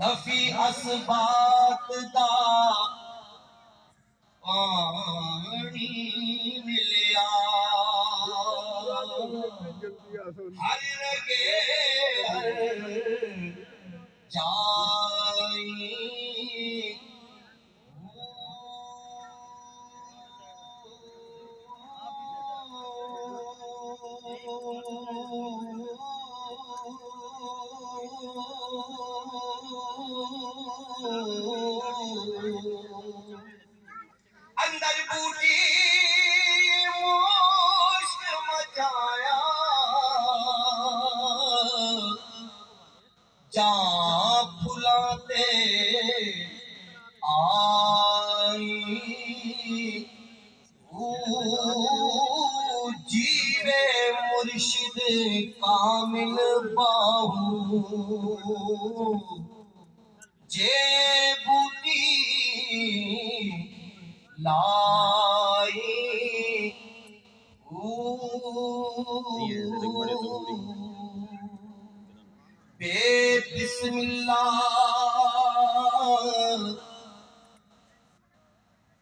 नफी असबात दा पानी मिलिया हर रगे हर जाई अंदर बूटी मुश्क मचाया जा फुलाते आई जीवे मुर्शिद कामिल बाहू जे बूटी लाई बे बिस्मिल्लाह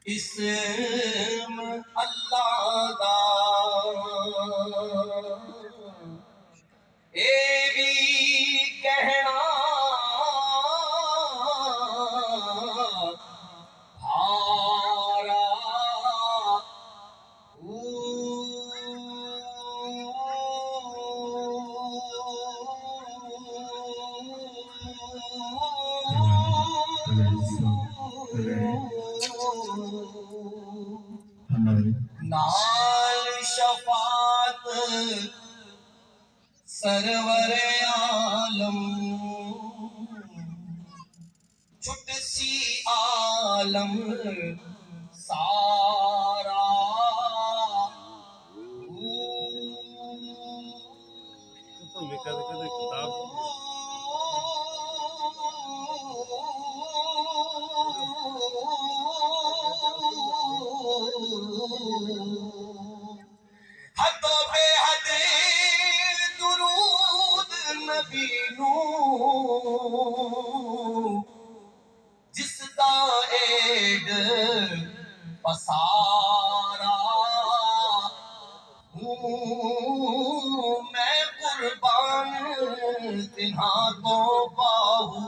इस्म अल्लाह दा ए भी कहना भारा नाल शफात सरवर आलम छुट सी आलम सारा हदो बेहद दुरूद नबी नू जिसदा एड पसारा मैं कुर्बान तिन्हा तो बाहू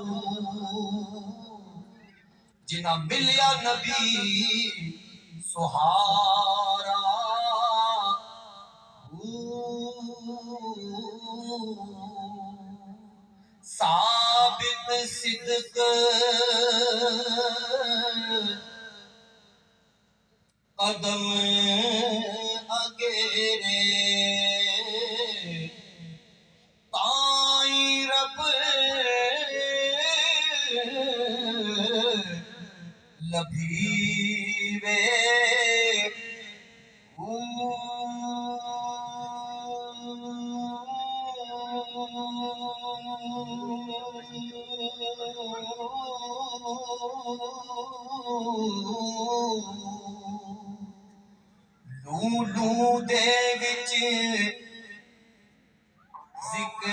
जिना मिलिया नबी सुहारा साबित सिद्क कदम अगेरे ताई रब लभीवे लू दे विच जिक्र